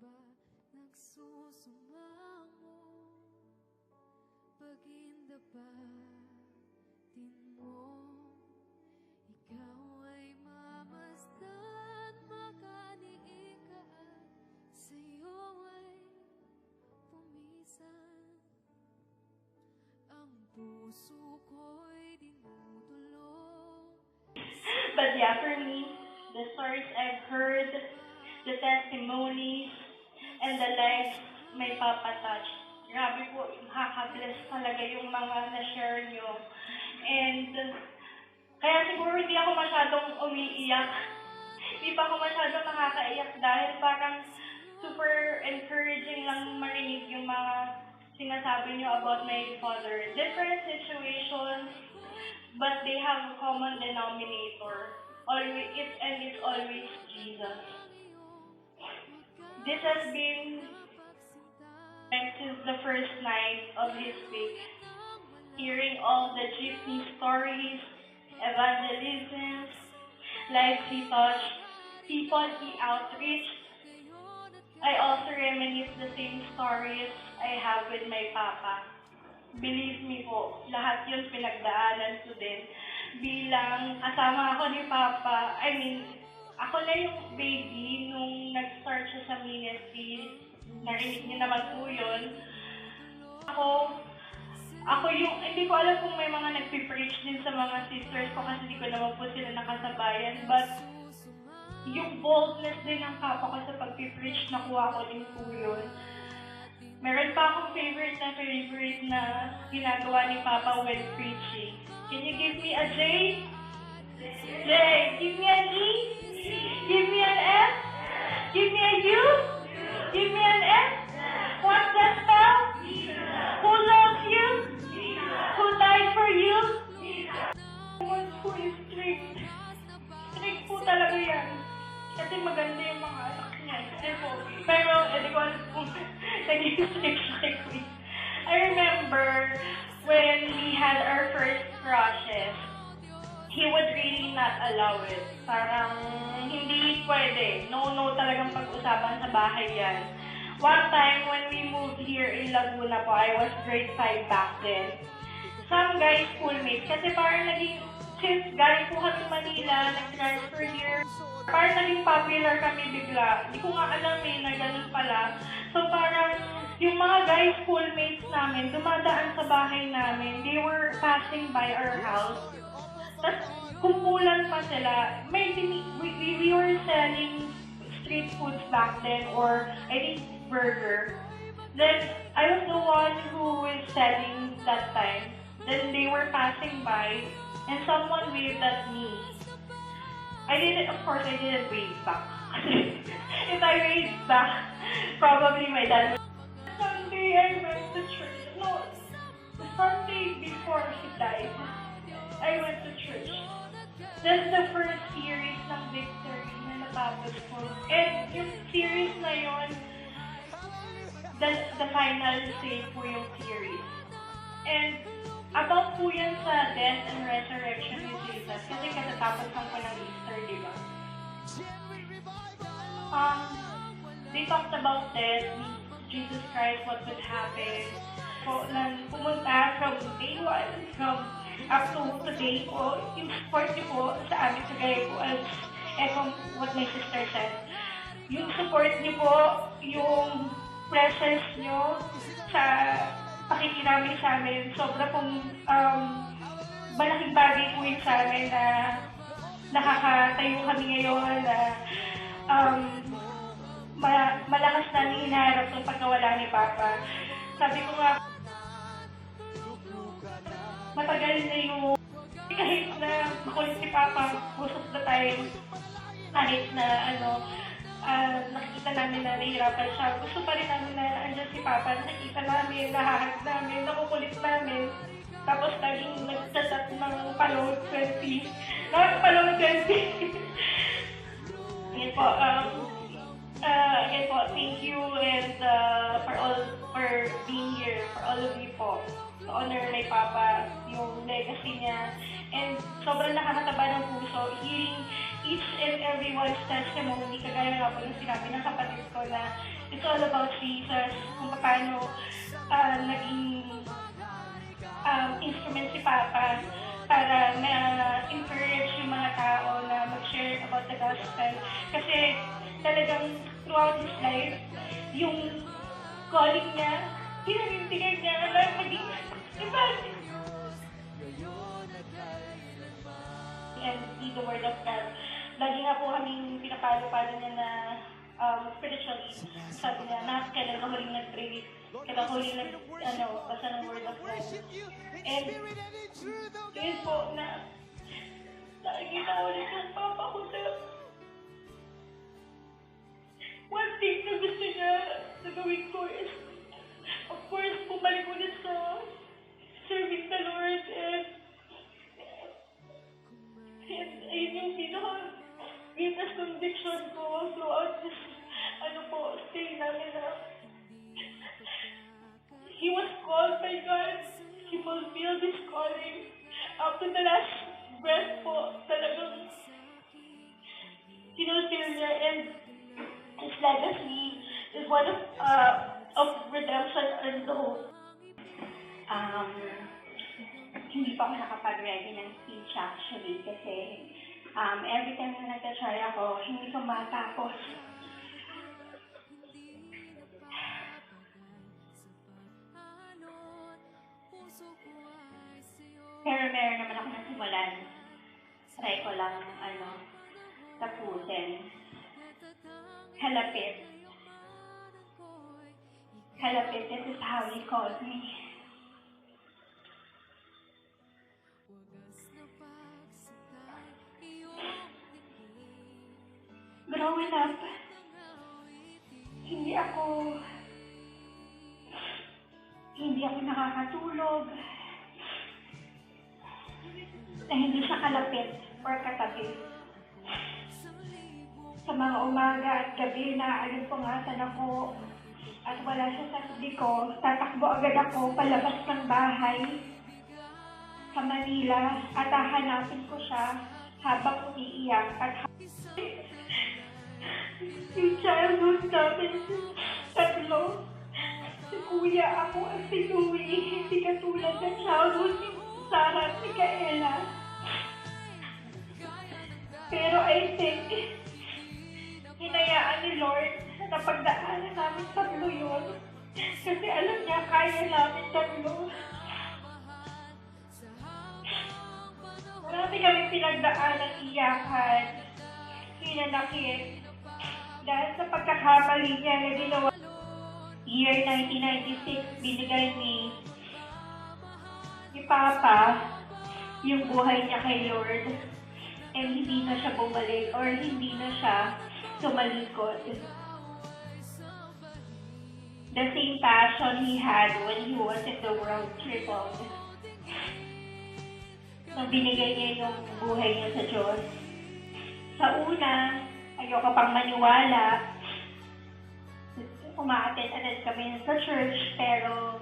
ba nagsusumamo? Pagindapatin mo, ikaw ay mamasdan, makaniig ka at sa'yo ay pumisan. Ang puso ko'y dinudulog. But yeah, for me, the stories I've heard, the testimonies, and the lives may Papa touched. Grabe po, nakaka-bless talaga yung mga na-share nyo. And kaya siguro hindi ako masyadong umiiyak. Hindi pa ako masyadong nakakaiyak dahil parang super encouraging lang marinig yung mga sinasabi nyo about my father. Different situations, but they have a common denominator. It's always Jesus. This has been since the first night of his week. Hearing all the jeepney stories, evangelisms, lives he touched, people he outreached. I also reminisce the same stories I have with my Papa. Believe me po, lahat yun pinagdaanan ko din. Bilang kasama ako ni Papa, ako na yung baby nung nag-start siya sa ministry. Narinig niyo naman po yun. Ako yung, hindi ko alam kung may mga nagpipreach din sa mga sisters ko kasi hindi ko naman po sila nakasabayan. But yung boldness din ng Papa ko sa pagpipreach, nakuha ko din po yun. Meron pa akong favorite na ginagawa ni Papa when preaching. Can you give me a J? J. Give me an E? Give me an F? Give me a U? Give me an S? What's that spell? Who loves you? Who died for you? Someone who is strict. Strict po talaga yan. Kasi maganda yung mga anak niya. Pero, hindi ko alam kung naging strict like me. I remember when we had our first crushes, he would really not allow it. Parang hindi pwede. No talagang pag-usapan sa bahay yan. One time when we moved here in Laguna po, I was grade 5 back then. Some guys, schoolmates, kasi parang since galing po kami Manila, nag-transfer here, parang naging popular kami bigla. Hindi ko nga alam na ganun pala. So parang yung mga guys, schoolmates namin, dumadaan sa bahay namin. They were passing by our house. Tapos, kumpulan pa sila. We were selling street foods back then, or I think burger. Then, I was the one who was selling that time. Then, they were passing by, and someone waved at me. Of course, I didn't wave back. If I waved back, probably my dad would. Sunday, I went to church. No, the Sunday before he died, I went to church. That's the first series ng Victory na natapos ko. And yung series na yun, the final say po yung series. And about po yan sa death and resurrection ni Jesus. Kasi katatapos lang po ng Easter, di ba? They talked about death, Jesus Christ, what would happen. So, pumunta from day 1, from up to today po, yung support niyo po sa amin sa gaya po, as echo what my sister said. Yung support niyo po, yung presence niyo sa pakikiramay sa amin, sobra pong malaking bagay po yun sa amin na nakakatayo kami ngayon, na malakas namin hinaharap ng pagkawala ni Papa. Sabi ko nga, matagal na yung kahit na makulit si Papa most of the time, kahit na nakikita namin na nahihirapan siya, gusto pa rin namin na andyan si Papa, nakikita namin, nahahanap namin, nakukulit namin. Tapos laging nagchat ng Palong 20. Palong 20. Yan po, again po, thank you and for being here, for all of you po. To honor my Papa, yung legacy niya. And sobrang nakakataba ng puso, hearing each and everyone's testimony, kagaya nga po ng sinabi ng kapatid ko na it's all about Jesus, kung paano naging instrument si Papa para ma-encourage yung mga tao na mag-share about the gospel. Kasi talagang throughout his life, yung calling niya, pinanindigan niya na maging evangelist. And read the Word of God. Lagi nga po kaming pinapalo-palo niya na spiritually. Sabi niya, kailan ka huling nag-pray, kailan ka huling basa ng Word of God. And yun po na nakikita ulit yung Papa ko na one thing na gusto niya na gawin ko is, of course, bumalik ulit sa serving the Lord and ayun yung greatest conviction ko throughout this stay namin na he was called by God. He fulfilled his calling. Up to the last breath po, talagang sinulfill niya, and his legacy is one of redemption and hope. Hindi pa ako nakapag-ready ng speech actually kasi every time na nag-try ako, hindi ko matapos. Pero meron naman ako nasimulan. Try ko lang, tapusin. Halapit. Halapit, this is how he called me. Growing up, hindi ako nakakatulog, na hindi siya kalapit or katabi. Sa mga umaga at gabi na alimpungatan ako at wala siya sa tabi ko, tatakbo agad ako palabas ng bahay sa Manila at hahanapin ko siya habang umiiyak at yung childhood namin, tatlo, si Kuya, ako at si Louie, hindi katulad ng childhood ni Sarah at Micaela. Pero I think, hinayaan ni Lord na pagdaanan namin tatlo yun. Kasi alam niya, kaya namin tatlo. Marami kami pinagdaanan, iyakan, hinanakit. Dahil sa pagkakamali niya na ginawa. Year 1996, binigay ni Papa yung buhay niya kay Lord. And hindi na siya bumalik or hindi na siya tumalikod. The same passion he had when he was in the world tripled. Nung binigay niya yung buhay niya sa Diyos. Sa una, ayoko pang maniwala. Umaattend kami sa church, pero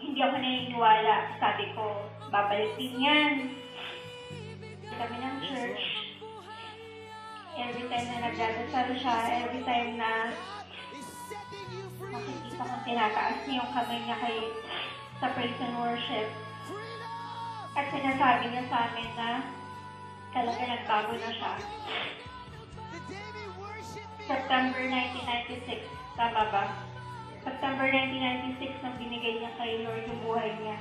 hindi ako naniniwala. Sabi ko, babalik din yan. Kami ng church. Every time na nagdadasal siya, every time na makikita kong tinataas niya yung kamay niya sa praise and worship. At sinasabi niya sa amin na talaga nagbago na siya. September 1996, tama ba? September 1996 nang binigay niya kay Lord yung buhay niya.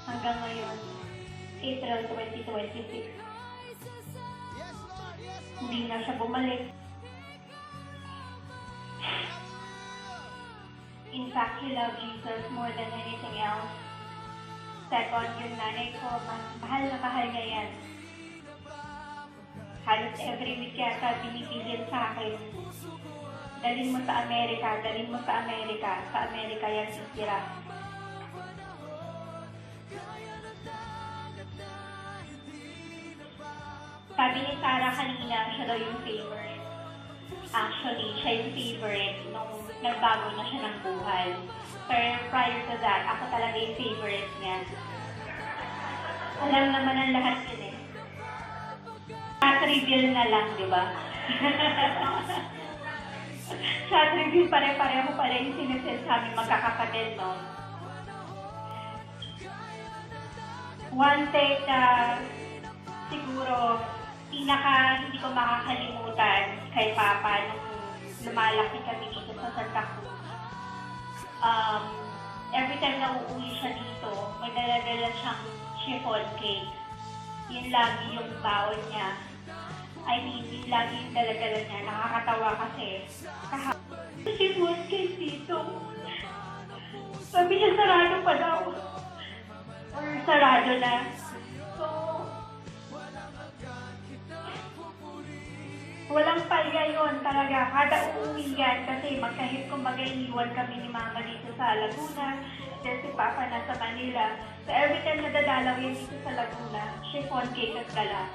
Hanggang ngayon, April 2026. Hindi na siya bumalik. In fact, he loved Jesus more than anything else. Second, yung nanay ko, mahal na mahal niya yan. Halos every week yata binibilin sa akin. Dalhin mo sa Amerika, dalhin mo sa Amerika. Sa Amerika yan sisira. Sabi ni Sarah kanina, siya daw yung favorite. Actually, siya yung favorite nung nagbago na siya ng buhay. Pero prior to that, ako talaga yung favorite niya. Alam naman ang lahat yun eh. At reveal na lang, di ba? Chat review, pare-pareho pala yung sinesend sa aming magkakapatid, no? One take siguro, hindi ko makakalimutan kay Papa nung lumalaki kami dito sa Santa Cruz. Every time na uuwi siya dito, may dala-dala siyang chiffon cake. Yun lagi yung baon niya. Yun lagi yung dala-dala niya. Nakakatawa kasi. Chiffon cake dito. Sabi niya sarado pa daw. Or sarado na. So, walang palya yun talaga. Kada uuwi yan kasi kumbaga iniwan kami ni Mama dito sa Laguna. Then si Papa nasa Manila. So every time nadadalaw yan dito sa Laguna, chiffon cake at dala.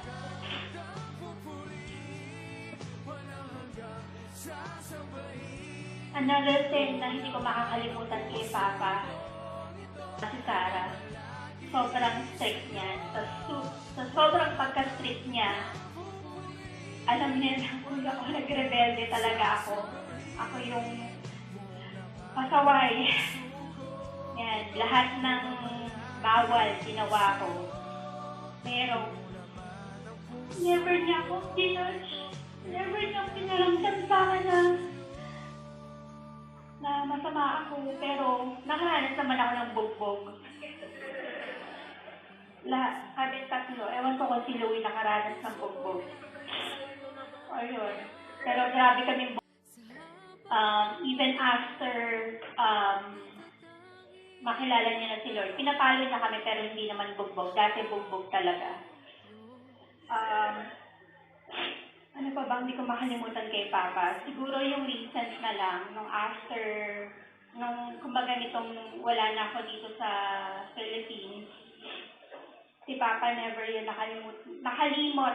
Another thing na hindi ko makakalimutan kay Papa, si Sarah. Sobrang strict niya. Sa sobrang pagka-strict niya, alam niya na kung ako nag-rebelde talaga ako. Ako yung pasaway. Yan, lahat ng bawal ginawa ko. Pero, never niya ako pinurge. Never niya pinaramdam sa akin na masama ako. Pero, nakaranas naman ako ng bugbog. Kami tatlo, ewan ko kung si Louie nakaranas ng bugbog. Ayun. Pero grabe kami even after makilala niya na si Lord. Pinapalo niya kami pero hindi naman bugbog. Dati bugbog talaga. Ano pa bang hindi ko makalimutan kay Papa? Siguro yung recent na lang, nung kumbaga nitong wala na ako dito sa Philippines, si Papa never yun nakalimot.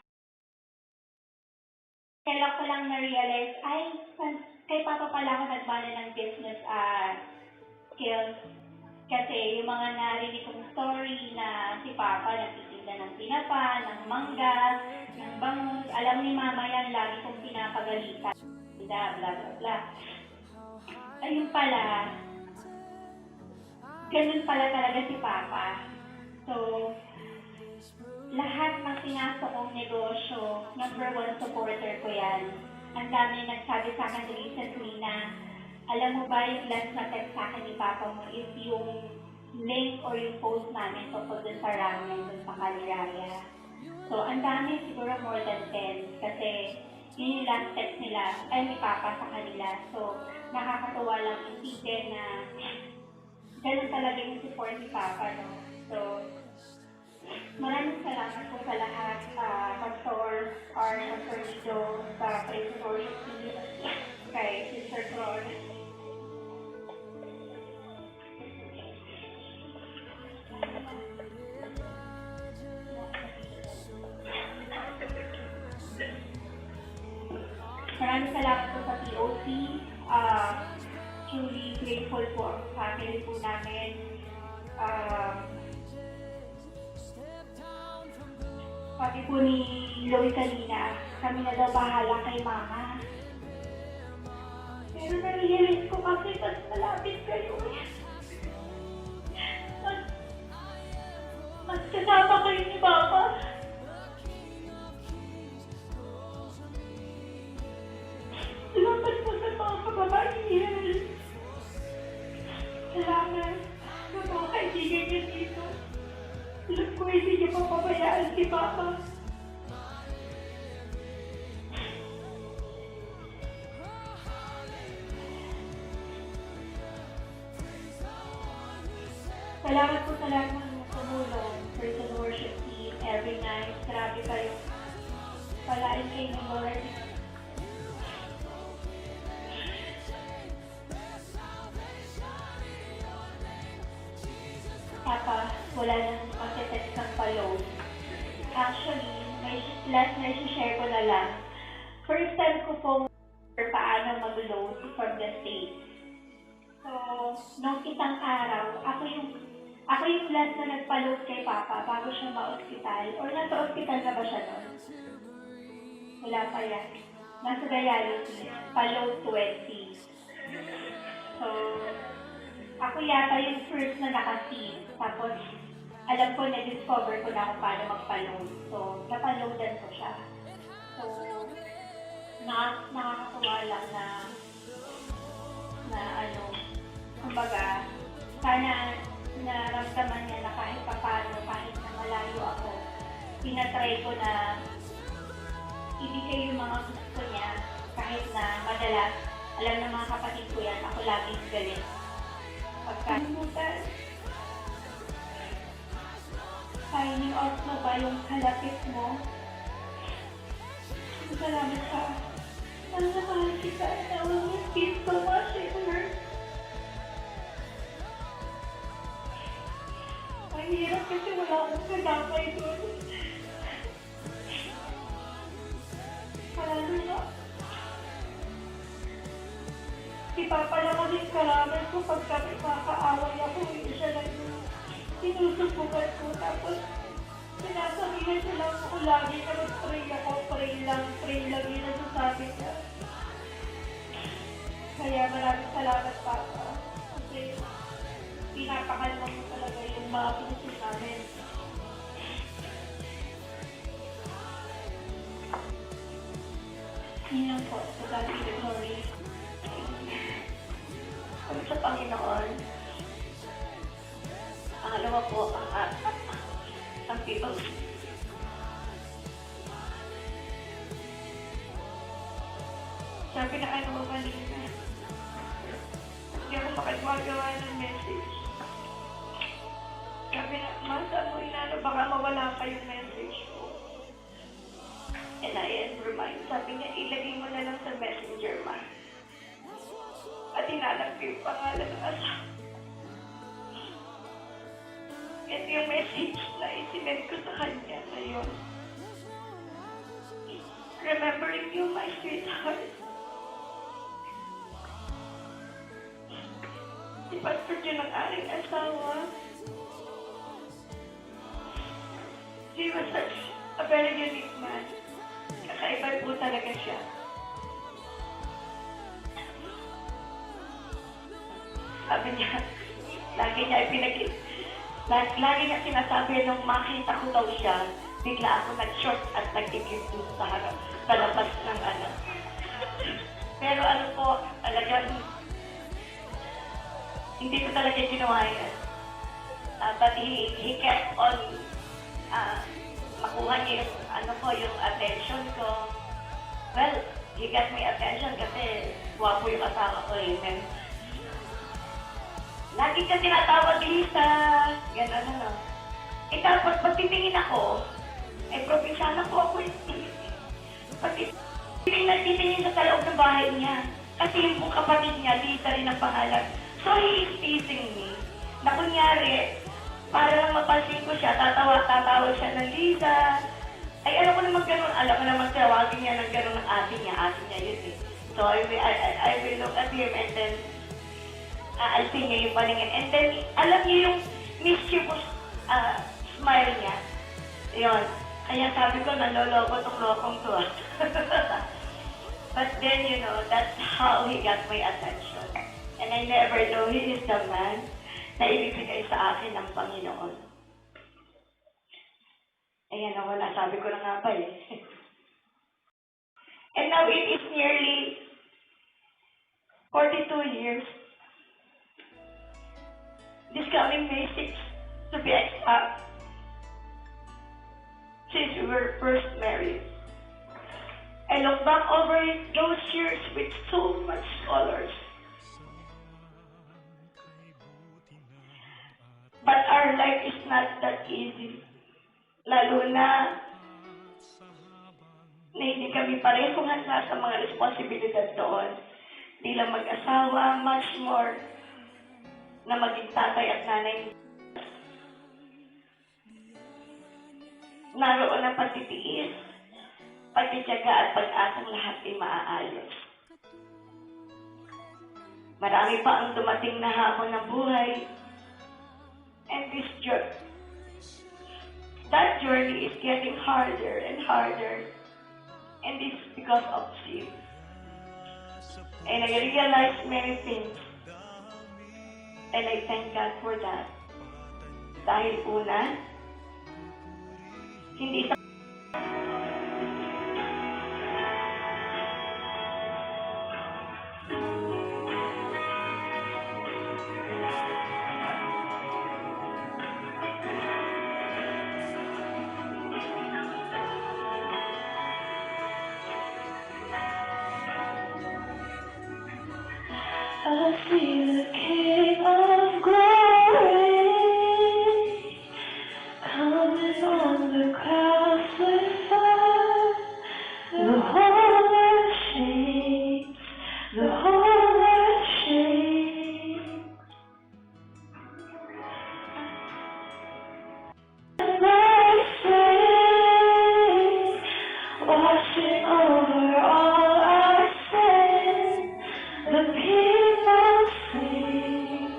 Kailan ko lang na-realize, kay Papa pala ako nagmana ng business skills. Kasi yung mga narinig kong story na si Papa nagtitinda ng tinapa, ng mangga, ng bangus. Alam ni Mama yan, lagi kong pinapagalitan. Bla bla bla. Ayun pala, ganun pala talaga si Papa. So, lahat ng pinasok kong negosyo, number one supporter ko yan. Ang dami nagsabi sa akin recently na, alam mo ba yung last na text sa akin ni Papa mo is yung link or yung post namin tungkol dun sa ramen dun sa Caliraya. So, ang dami siguro more than 10 kasi yun yung last text nila, ni Papa sa kanila. So, nakakatuwa lang isipin na ganun talaga yung support ni Papa, no? So, maraming salamat po sa lahat, Pastor Lido, sa Praise and Worship team, kay Sister Claude. Maraming salamat po sa POC. Truly grateful po ang family po namin. Pati po ni Louie kanina, kami na daw bahala kay Mama. Pero nare-realize ko kasi mas malapit kayo eh. Mas kasama kayo ni Papa. Salamat po sa mga kababaihan. Salamat sa mga kaibigan niya dito. Alam ko hindi niya papabayaan si Papa. Salamat po sa lahat ng tumulong. Praise and Worship team every night. Grabe kayo. Palain kayo ng Lord. Papa, wala nang mag-text ng pa-load. Actually, last na i-share ko na lang. First time ko pong paano mag-load from the States. nung isang araw, ako yung last na nagpa-load kay Papa bago siya ma-hospital. Or nasa hospital na ba siya noon? Wala pa yan. Nasa dialysis, pa-load 20. So, ako yata yung first na naka-seat. Tapos, alam ko, na-discover ko na kung paano magpa-load. So, napaloadan ko siya. So, nakakatuwa lang na kumbaga, sana naramdaman niya na kahit papano, kahit na malayo ako, pinatry ko na ibigay yung mga gusto niya, kahit na madalas, alam ng mga kapatid ko yan, ako laging galit. Pagkalimutan, signing out mo ba yung kalapit mo? Salamat ka. Mahal kita. I will miss you so much, Edward. Ang hirap kasi wala akong kadamay doon. Lalo na, si Papa lang kasi karaman ko pag kami makaaway ako, hindi siya lang yung sinusubukan ko. Tapos, sinasabihan siya lang ako lagi na mag-pray ako, pray lang yun ang sasabi niya. Kaya maraming salamat, Papa. Kasi pinapakalma mo talaga yung mga puso namin. Yun lang po, sa God be the glory. Kung sa Panginoon, ang alawa po, ang people. Sabi na ano mo kanina, hindi ako makagawa ng message. Sabi na, saan mo inano, baka mawala pa yung message ko. And I remind, sabi niya, ilagay mo na lang sa messenger, ma. At hinanap ko yung pangalan ng asawa. Ito yung message na isinend ko sa kanya ngayon. Remembering you, my sweetheart. Si Pastor Jun ang aking asawa. He was such a very unique man. Kakaiba po talaga siya. Sabi niya, lagi niya sinasabi nung makita ko daw siya, bigla ako nag-short at nag-ibig dun sa harap, sa labas ng ano. Pero ano po, talagang, hindi ko talaga ginawa yan. But he kept on, makuha niya yung, yung attention ko. Well, he got my attention kasi guwapo yung asawa ko eh. Lagi ka tinatawag, Lisa. Gano'n ano. Eh tapos pag titingin ako, probinsyana po ako eh. Pag titingin sa loob ng bahay niya. Kasi yung kapatid niya, Lisa rin ang pangalan. So he is teasing me. Na kunyari, para lang mapansin ko siya, tatawa siya ng Lisa. Ay alam ko naman gano'n, alam ko naman tawagin niya ng gano'n ng ate niya yun eh. So I will look at him and then aalsin niya yung paningin. And then, alam niyo yung mischievous smile niya. Yun. Kaya sabi ko, naloloko tong lokong to. But then, that's how he got my attention. And I never know he is the man na ibibigay sa akin ng Panginoon. Ayan ako, nasabi ko na nga ba eh. And now it is nearly 42 years. This coming May 6th, to be exact, since we were first married. I look back over those years with so much colors. But our life is not that easy. Lalo na hindi kami parehong handa sa mga responsibilidad doon. Di lang mag-asawa, much more na maging tatay at nanay. Naroon ang pagtitiis, pagtitiyaga at pag-asang lahat ay maaayos. Marami pa ang dumating na hamon ng buhay. And that journey is getting harder and harder. And it's because of sin. And I realized many things. And I thank God for that. Dahil una, hindi sa I see the King of Glory coming on the clouds with fire. The whole earth shakes, the whole earth shakes. And I say, washing over all our sin, the people sing,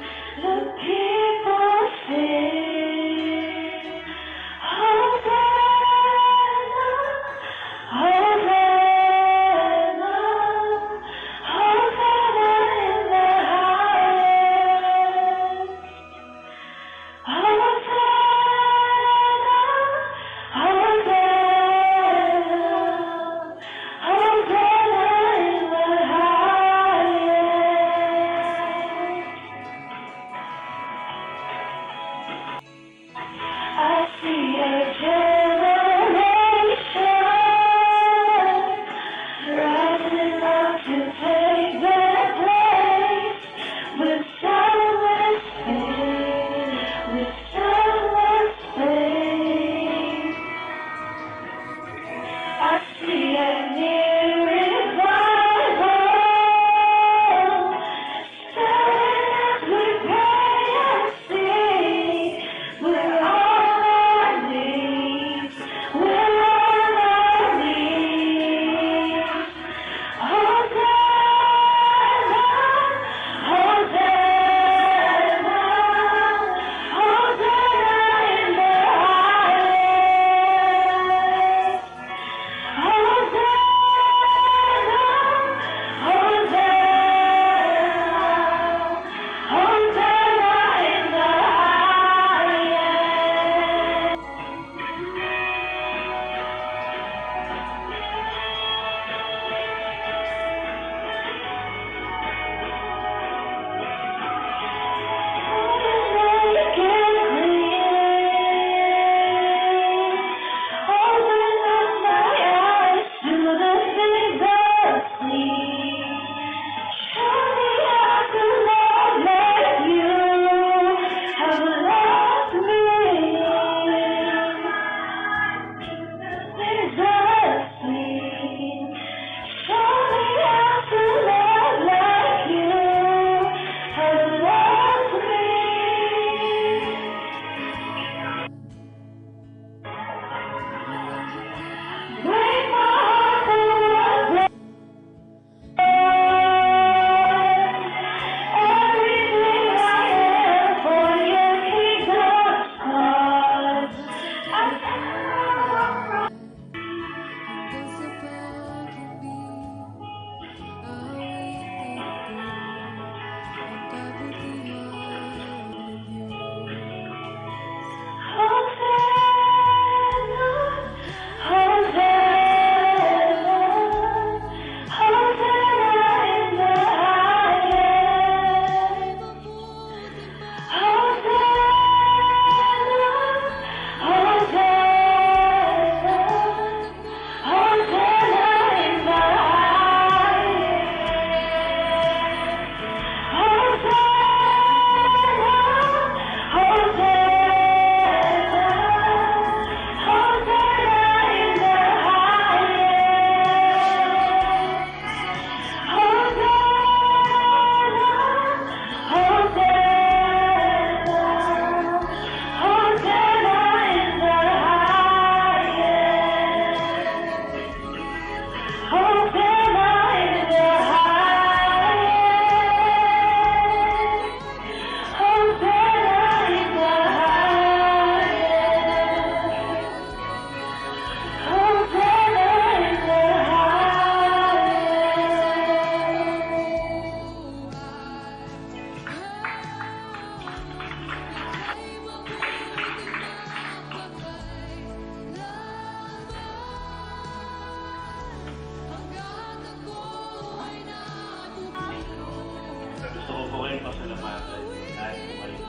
kayong pasalamatan. Lahat po kayo.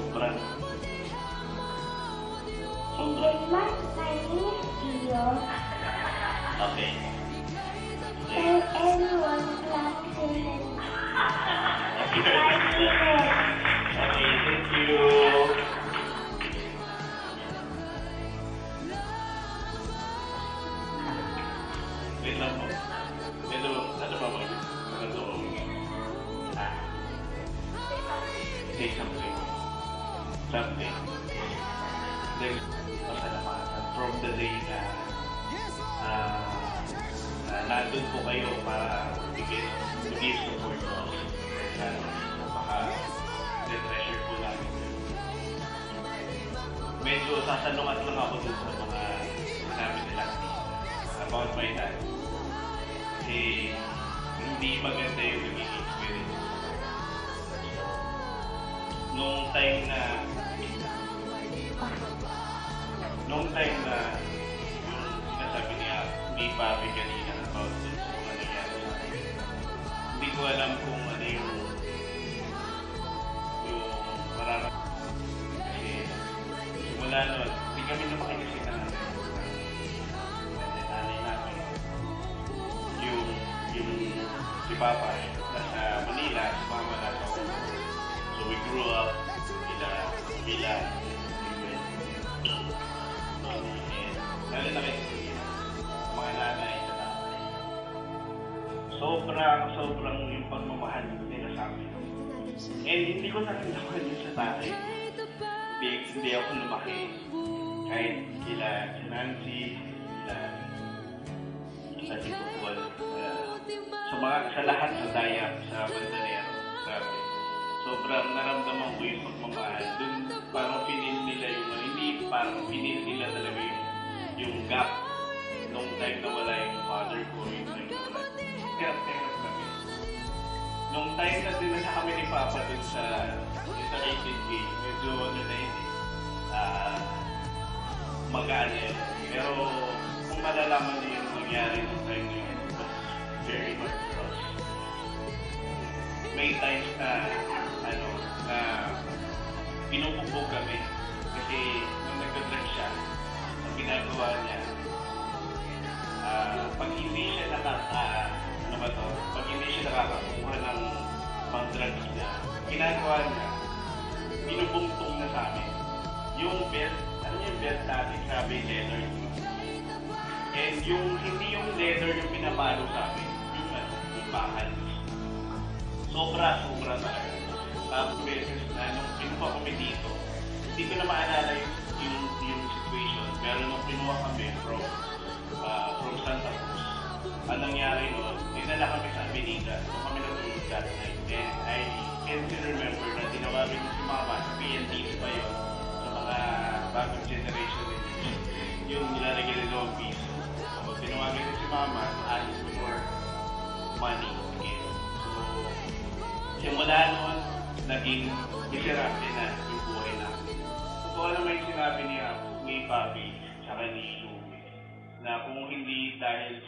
Sobrang. Gentleman, my name is Gio. Okay. Tell everyone clap to him. Okay, thank you. Wait lang po. Ano ba ba? Say something. Something. Then, pasalamatan from the day na nandun po kayo para bigay support po ako. Napaka-treasure po namin. Medyo sasalungat lang ako dun sa mga sinabi nila about my dad. Kasi hindi maganda yung naging experience. Nung time na yung sinasabi ni Papi kanina about dun sa mga nangyari sa akin, hindi ko alam kung ano yung mararamdaman. Kasi simula nun, hindi kami lumaki kasi na nanay namin. Yung si Papa nasa Manila, si Mama nasa Hong Kong. So we grew up lalo na kayo mga nanay sa tatay. Sobrang yung pagmamahal nila sa amin. And hindi ko naramdaman yun sa tatay. Hindi ako lumaki. Kahit kila si Nancy, sa Titupol, sa lahat sa Dayak, sa Bandanero, grabe. Sobrang naramdaman ko yung pagmamahal. Doon parang pinil nila nila talaga yung gap nung time na wala yung father ko, yung time na wala. Hirap kami. Nung time na dinala kami ni Papa dun sa rated game, medyo magaan yun. Pero kung malalaman niyo yung nangyari nung time na yun, it was very hard for us. May times na pinupugbog kami kasi nung nagdadlag siya, ang ginagawa niya, pag hindi siya nakakakuha ng pang-drugs niya, ginagawa niya, pinubungtong na sa amin. Yung belt, yung belt natin, sabi leather. And hindi yung leather yung pinapalo sa amin, yung bakal. Sobra talaga. Tapos beses na nung pinuha kami dito, hindi ko na maalala yung situation. Pero nung pinuha kami from Santa Cruz, ang nangyari noon, dinala kami sa Avenida. Doon kami natulog that night. And I can still remember na tinawagan ko si Mama sa PND pa yun, sa mga bagong generation din. Yung nilalagay na 2 piso. So, tinawagan ko si Mama to ask for money again. So, simula noon, naging miserable na yung buhay namin. Totoo naman yung sinabi ni Papi saka ni Louie na kung hindi dahil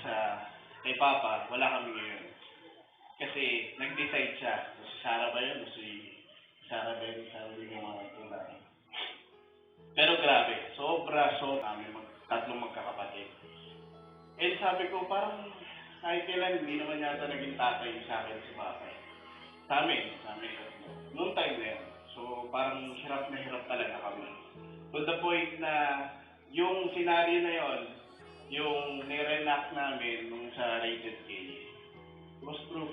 kay Papa, wala kami ngayon. Kasi nag-decide siya. Si Sarah ba yun? Si Sarah ba yun? Sabi yung mga tulad. Pero grabe, sobra kami tatlong magkakapatid. And sabi ko, parang kahit kailan, hindi naman yata naging tatay sa akin si Papa. Sa amin. Noong time na yun. So, parang hirap na hirap talaga kami. To the point na yung scenario na yun, yung nirenact namin nung sa rated K, was proof.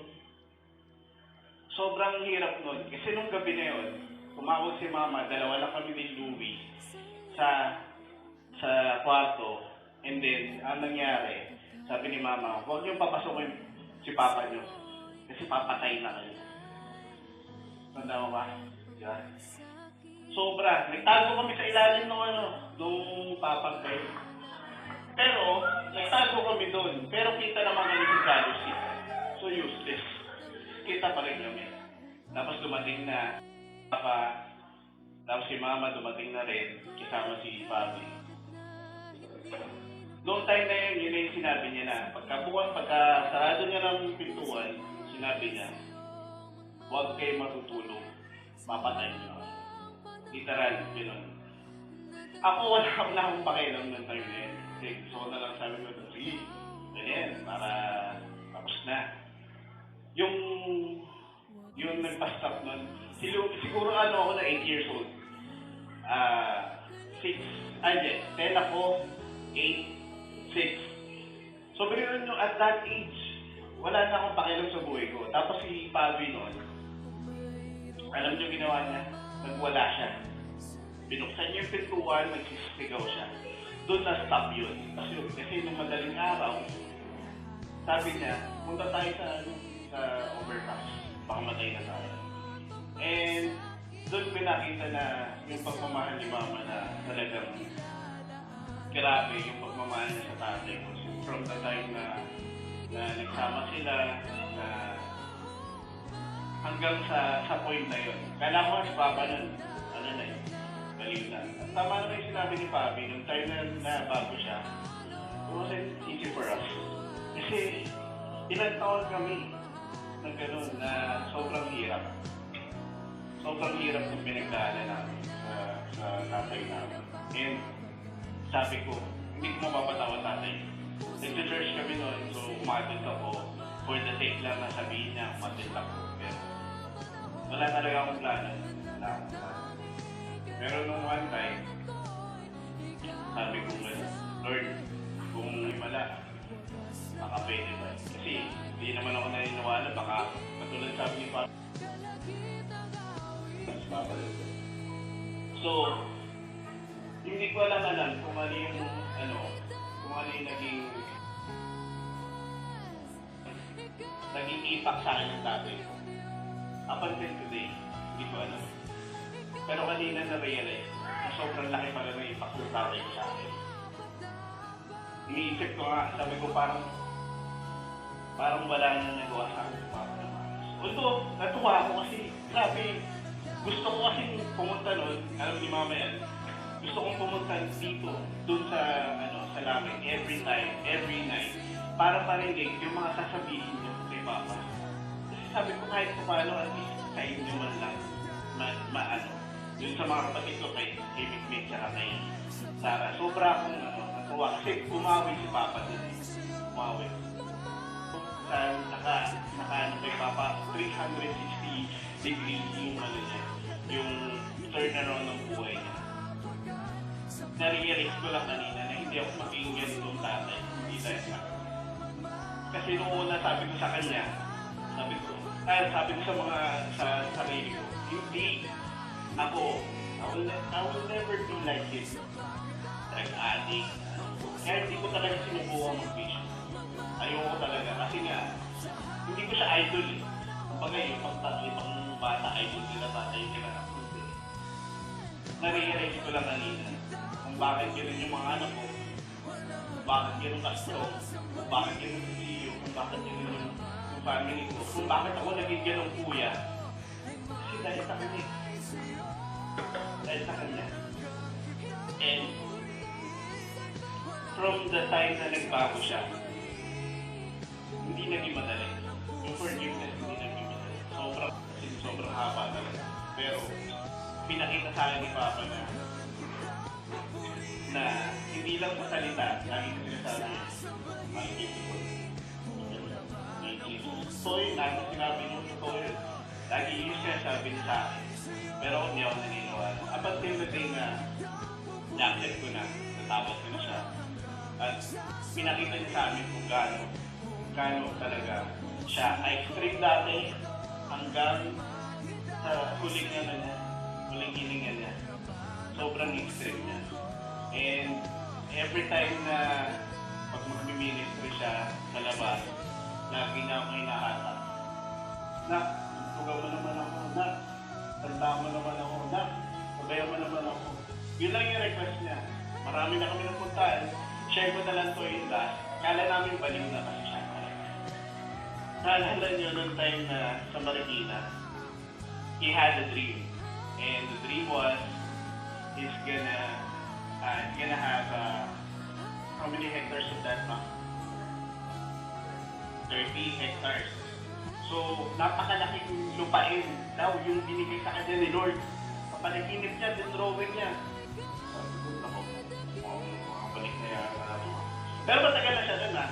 Sobrang hirap nun. Kasi nung gabi na yun, tumawag si Mama, dalawa lang kami ni Louie sa kwarto. And then, ang nangyari, sabi ni Mama, huwag niyong papasokin si Papa niyo. Kasi papatay na kayo. Tanda mo ba? Yan. Sobra. Nagtago kami sa ilalim nung papagay. Pero, nagtago kami doon. Pero kita naman kami si jealousy. So useless. Kita pa rin kami. Tapos dumating na Papa. Tapos si Mama dumating na rin. Kasama si Papi. Noong time na yun yung sinabi niya na pagka sarado niya ng pintuan, sinabi niya, huwag kayo matutulog. Papatay nyo. Literal, gano'n. Ako, wala akong pakialam ng time na yun. Kasi gusto ko na lang sabi ko, sige, ganyan, para tapos na. Yung nagpa-stop nun, siguro ako na 8 years old. 10 ako, 8, 6. So, bigyan nyo, at that age, wala na akong pakialam sa buhay ko. Tapos si Pavi noon, alam nyo ginawa niya? Nagwala siya. Binuksan niya yung pintuan, nagsisigaw siya. Doon na-stop yun. Kasi nung madaling araw, sabi niya, punta tayo sa overpass. Baka matay na tayo. And doon pinakita na yung pagmamahal ni Mama na talagang grabe yung pagmamahal niya sa tatay ko. So, from the time na nagsama sila, na hanggang sa point na yun. Kala ko si Papa nun, na yun, baliw na. At tama naman yung sinabi ni Papi, nung time na bago siya, it wasn't easy for us. Kasi ilang taon kami na gano'n na sobrang hirap. Sobrang hirap ng pinagdaanan namin sa tatay namin. And sabi ko, hindi ko mapapatawa tatay. Nag-church kami noon, so umattend ako for the sake lang na sabihin niya, umattend ako. Pero wala talaga akong plano. Pero nung one time, sabi ko gano'n, Lord, kung wala, baka pwede ba? Kasi hindi naman ako naniniwala, baka katulad sabi ni Papa. So, hindi ko alam kung ano yung naging impact sa akin ng tatay ko. Up until today, hindi ko alam. Pero kanina na-realize na sobrang laki pala ng impact ng tatay ko sa akin. Iniisip ko nga, sabi ko parang wala na nagawa sa akin ng Papa naman. Although, natuwa ako kasi, grabe, gusto ko kasi pumunta nun, alam ni Mama yan, gusto kong pumunta dito, dun sa lamin, every time, every night, para parinig yung mga sasabihin niyo kay Papa. Kasi sabi ko kahit pa paano, at least sa inyo man lang, yun sa mga kapatid ko kay Mikmik sa kay Sarah. Sobra akong natuwa kasi umawi si Papa din. Umawi. Kay Papa, 360 degrees yung niya, yung turnaround ng buhay niya. Na-realize ko lang kanina na hindi ako maging ganitong tatay. Hindi dahil sa akin. Kasi nung una sabi ko sa kanya, sabi ko sa sarili ko, hindi ako, I will never be like him. Like addict. Kaya hindi ko talaga sinubukan mag-vision. Ayoko talaga. Kasi nga, hindi ko siya idol eh. Bagay, ibang bata, idol nila, tatay nila. Na-realize ko lang kanina kung bakit gano'n yung mga anak ko, kung bakit gano'n ka-strong, kung bakit gano'n si Gio, kung bakit gano'n yung family ko, kung bakit ako naging gano'ng kuya. Kasi dahil sa kanya. Dahil sa kanya. And from the time na nagbago siya, hindi naging madali. Yung forgiveness, hindi naging madali. Sobrang haba talaga. Pero, pinakita sa akin ni Papa na hindi lang sa salita, lagi ko sinasabi niya, my beautiful. So yun, lagi sinabi niyo, totoo yun. Lagi yun siya sabi niya sa akin. Pero hindi ako naniniwala. Up until the day na na-accept ko na, natapos ko na siya. At pinakita niya sa amin kung gaano talaga siya extreme dati hanggang sa huling hilingan niya. Sobrang extreme niya. And every time na pag mag-ministry siya sa labas, lagi niya ako hinahata. Nak, tugaw mo naman ako. Nak, tanda mo naman ako. Nak, sabayan mo naman ako. Yun lang yung request niya. Marami na kami napuntaan. Share ko na lang to yung last. Kala namin baliw na kasi siya. Naalala niyo nung time na sa Marikina, he had a dream. And the dream was, he's gonna have, how many hectares of that now? 30 hectares. So, napakalaking lupain daw yung binigay sa kanya ni Lord. Kapanaginip niya, dinrowing niya. Sabi ko, ako, makabalik na yan. Pero matagal na siya dun ha.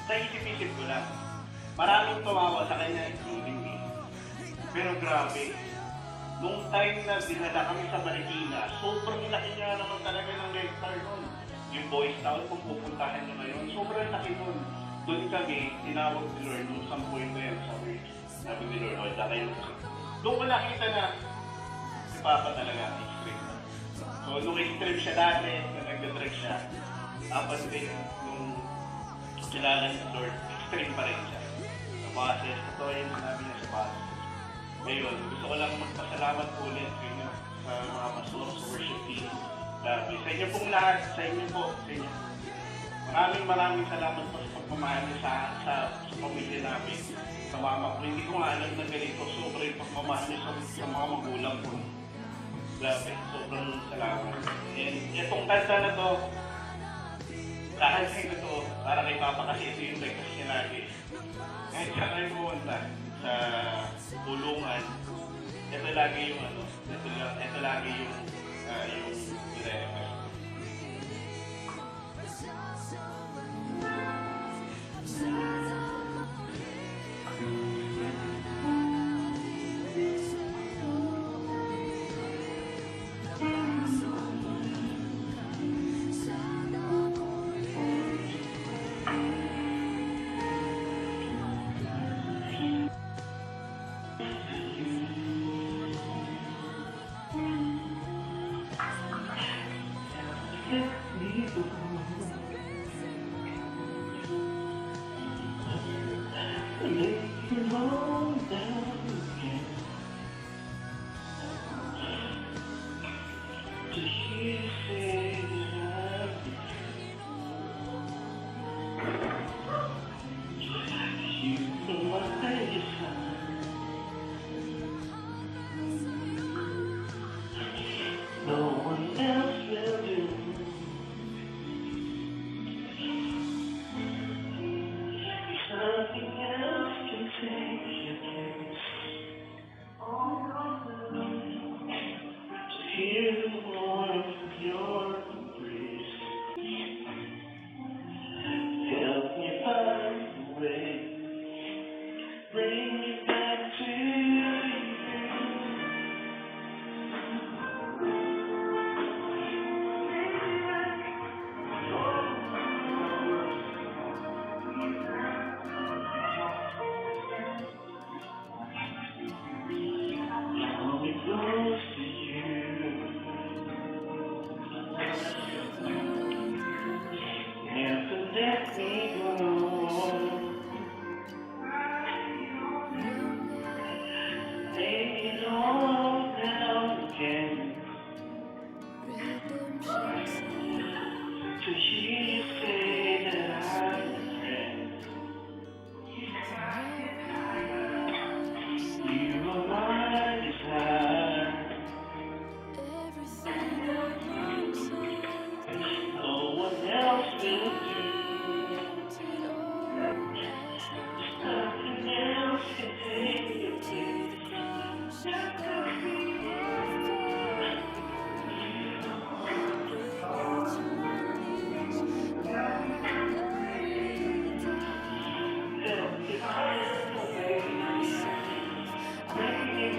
Sa isip-isip ko lang. Maraming tumawa sa kanya, including me. Pero grabe, nung time na dinala kami sa Marikina, sobrang laki nga naman talaga ng nectar nun. Yung Boys Town, kung pupuntahan nyo ngayon, sobrang laki nun. Doon kami, tinawag ni Lord, nung 10 na yan sa words. Sabi ni Lord, o, daka yun. Doon ko nakita na si Papa talaga extreme. So, nung extreme siya dati, nung nagdadrug siya, dapat din, nung kilala ni Lord, extreme pa rin siya. Sa boses, ito yung sinabi niya sa boses. Ngayon, gusto ko lang magpasalamat po ulit sa inyo, sa mga pastor, sa worship team. Grabe. Sa inyo pong lahat, sa inyo po, sa inyo. Maraming salamat po sa pagmamahal niyo sa pamilya namin, sa mama ko. Hindi ko nga alam na ganito, sobrang yung pagmamahal niyo sa mga magulang ko. Grabe, sobrang salamat. And itong kanta na to, kahansin ko to, para kay Papa kasi ito yung request niya lagi. Kahit saan kayo pumunta sa tulungan, ito lagi yung ito lagi yung i-request. No one else will do. If nothing else can take your place, to hear the warmth of your embrace, help me find a way, bring me back to you.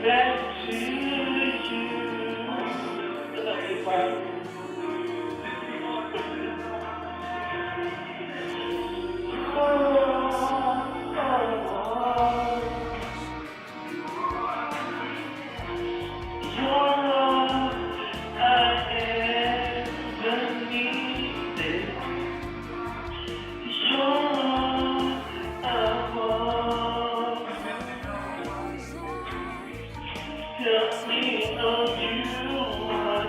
Back to you. Love you, Father. Help me know you are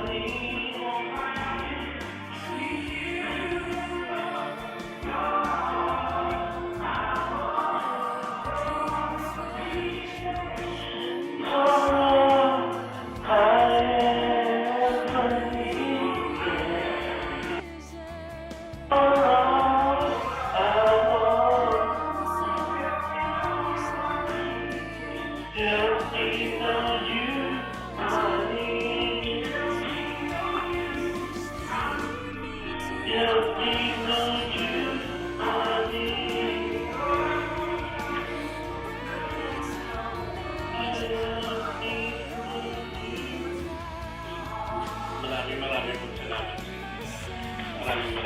Maraming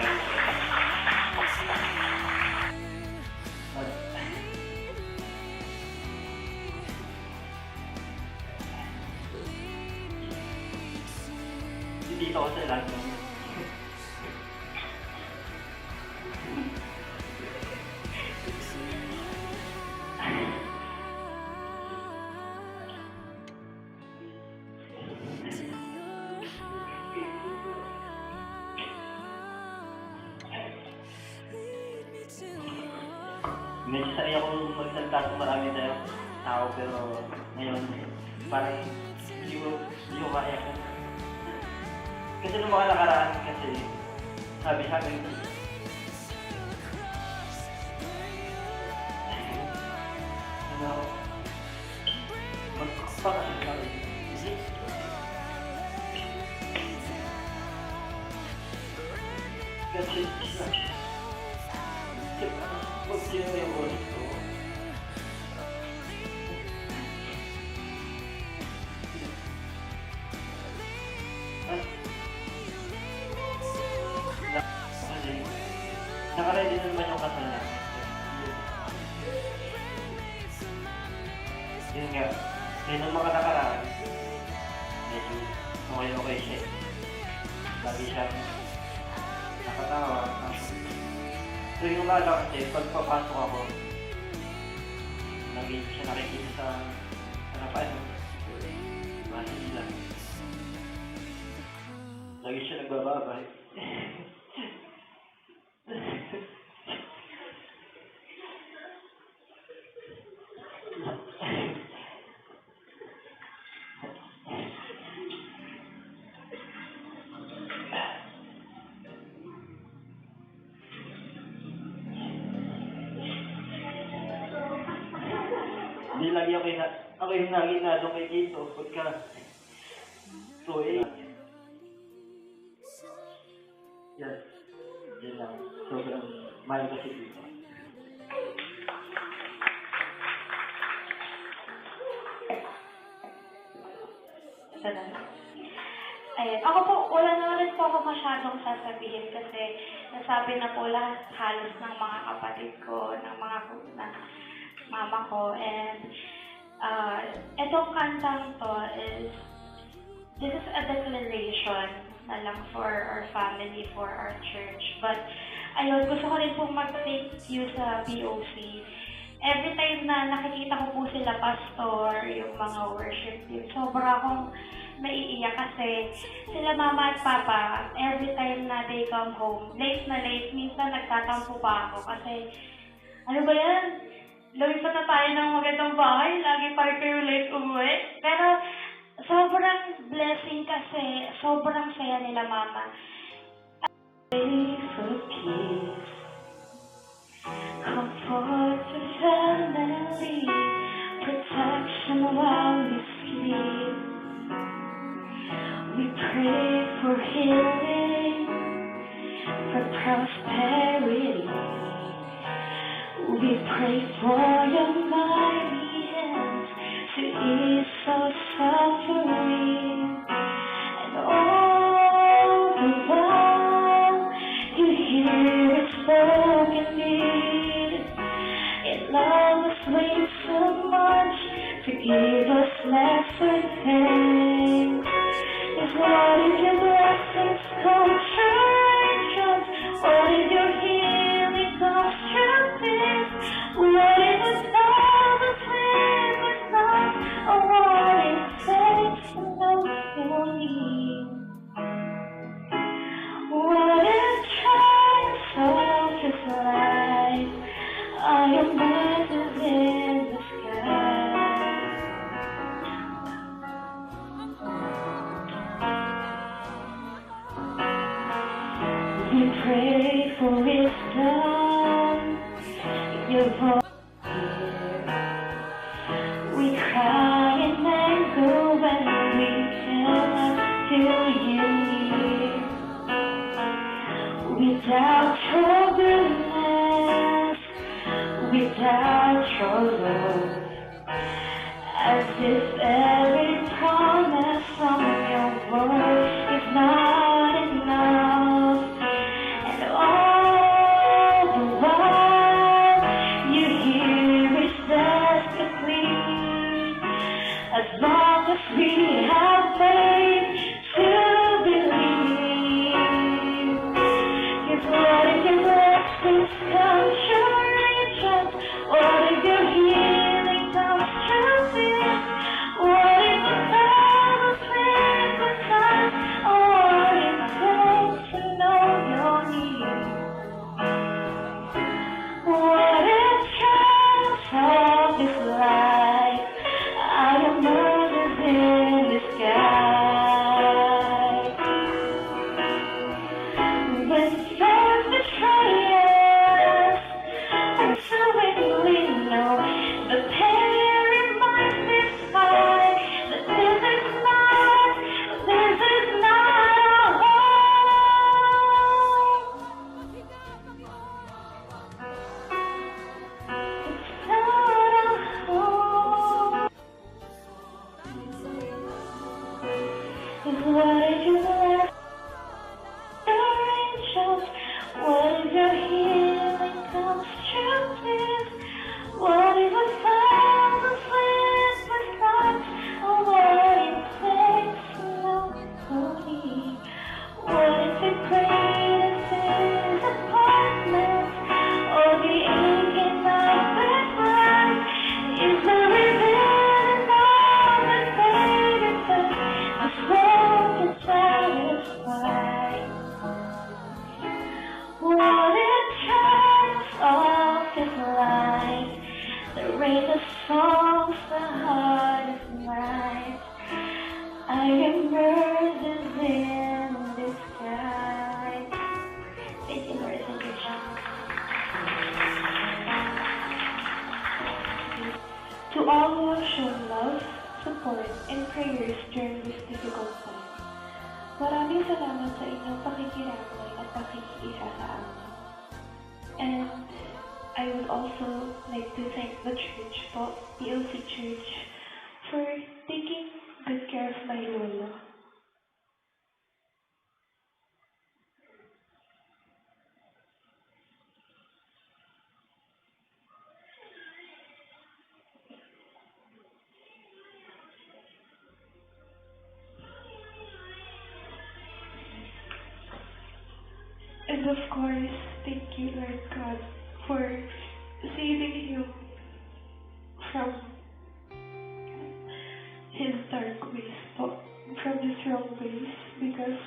Dito ako sa lahat ng medyo sanay ako magsalita sa marami tao pero ngayon parang hindi ko kaya ko. Kasi nung mga nakaraan kasi sabi sa akin magpapakasin ka rin. Kasi pag sino yung oras ko kasi nakaready na naman yung kasal namin. Yun nga, nung mga nakaraan medyo okay siya. Lagi siyang nakatawa. So yung lala kasi, pagpapasok ako, lagi siya nakikita sa harapan. Basta sila. Lagi siya nagbababay. Hindi lagi ako yung lagi na doon kay Kito pagka tuwi. Yan. Yan lang. Sobrang mahal kasi dito. Ayan. Ako po, wala naman rin po ako masyadong sasabihin kasi nasabi na po lahat halos ng mga kapatid ko, ng mga mama ko. And itong kantang to this is a declaration na lang for our family, for our church. But ayun, gusto ko rin pong mag-thank you sa BOC. Every time na nakikita ko po sila pastor, yung mga worship team, sobra akong naiiyak kasi sila mama at papa, every time na they come home, late na late, minsan nagtatampo pa ako kasi ano ba yan? Lumipat na tayo ng magandang bahay, lagi pa kayo late umuwi. Pero sobrang blessing kasi, sobrang saya nila mama. Pray for peace, comfort for family, protection while we sleep. We pray for healing, for prosperity. We pray for your mighty hands to ease our suffering. And all the while you hear a spoken need. Your love us way so much to give us lesser thanks. Is what if your blessings come true? What if your healing comes true? What if it's all the same with us? I want it safe to know your need. What if trying selfish life? I am voices in the sky. We pray for wisdom. Your voice here. We cry in anger when we cannot feel you near. We doubt your goodness, we doubt your love, as if every promise from your word is not enough. What if you're the last angels? What if your healing comes true, please? What if I found the sleepless nights? Oh, what if things slowly? What if it prayed his apartment? Or the aching of his life? Is there within all the faded face the soul can satisfy? What if trials of his life, the rain that solves the hardest night? I am virgins in disguise. Thank you, Lord. Thank you, Jesus. To all who have shown love, support, and prayers during this difficult time, maraming salamat sa inyong pakikiramay at pakikiisa sa amin. And I would also like to thank the church, PLC Church, for taking good care of my lolo. And of course, thank you, Lord God, for saving him from his dark ways, from his wrong ways, because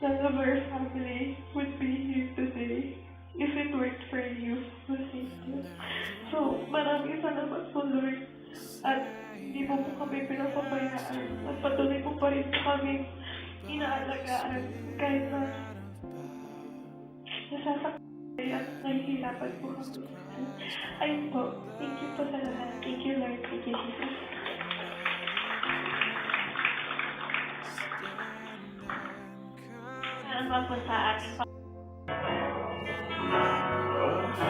none of our family would be here today if it weren't for you who saved you. So, maraming salamat po, Lord. At hindi mo po kami pinapabayaan. At patuloy po pa rin kami inaalagaan kahit na nasasaktan at nahihirapan po kami. Ayun po. Thank you po sa lahat. Thank you, Lord. Thank you, Jesus. Salamat po sa ating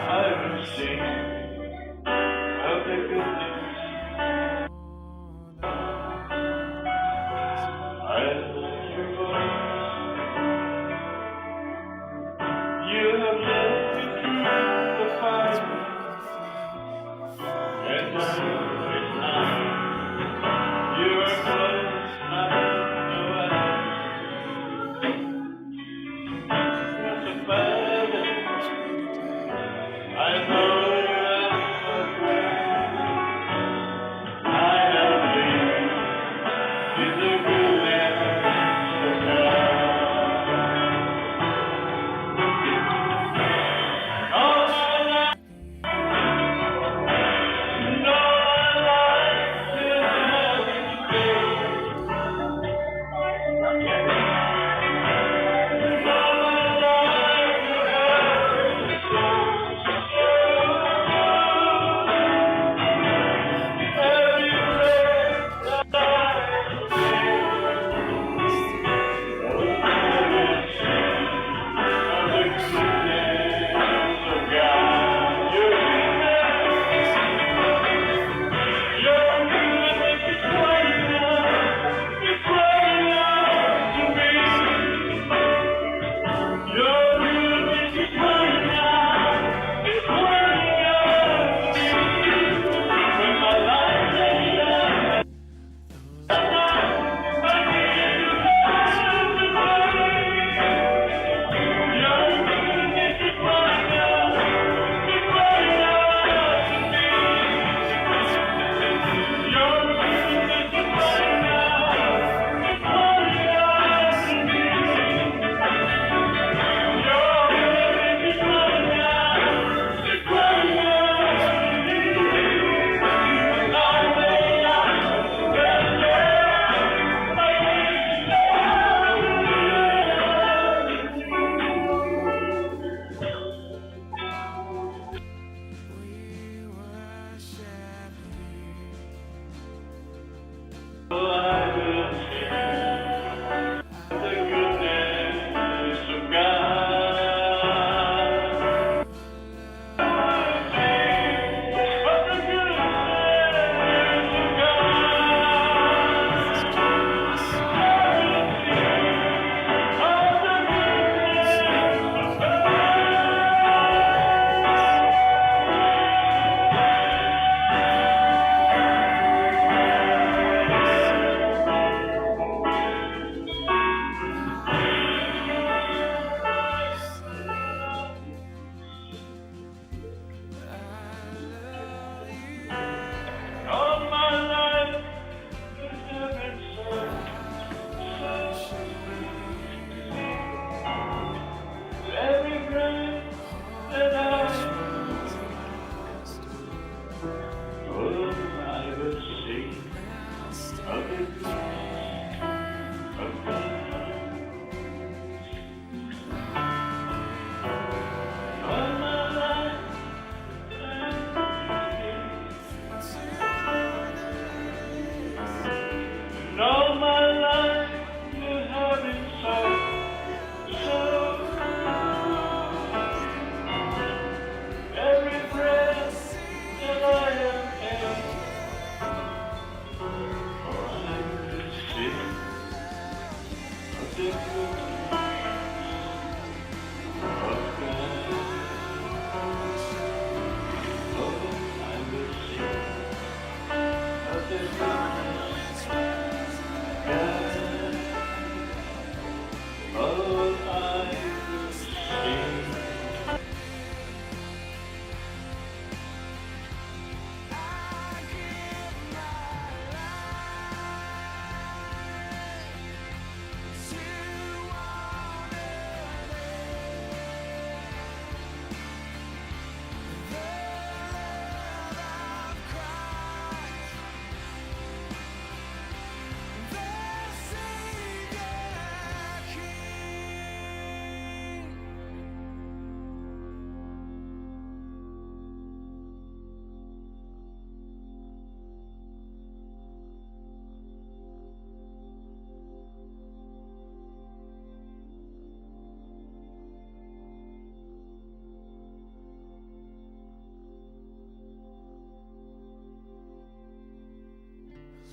I will sing of the good news. I love your voice. You have led me through the fire, and I know it's now. You are close, I know I. You're so bad. I know you're out there. I have been in the wilderness of hell. All my life, to have you stay. All my life, to have you every breath that I take.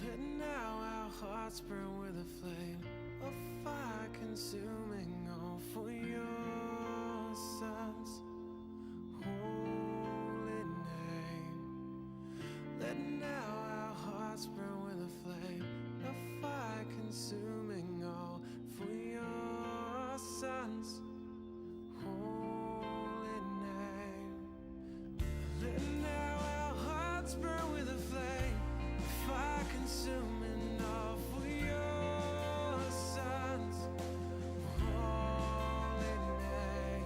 Let now our hearts burn with a flame of fire consuming all for your son's holy name. Let now our hearts burn with a flame of fire consuming all for your son's holy name. Let now our hearts burn with a flame of fire consuming all for your son's holy name.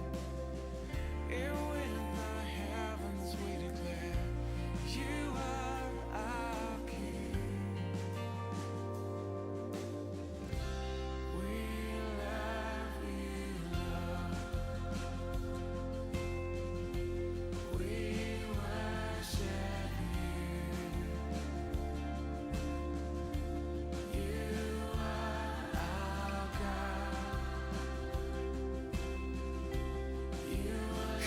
And when the heavens we declare you are our King. We love you, Lord. We worship you. You are our God. You are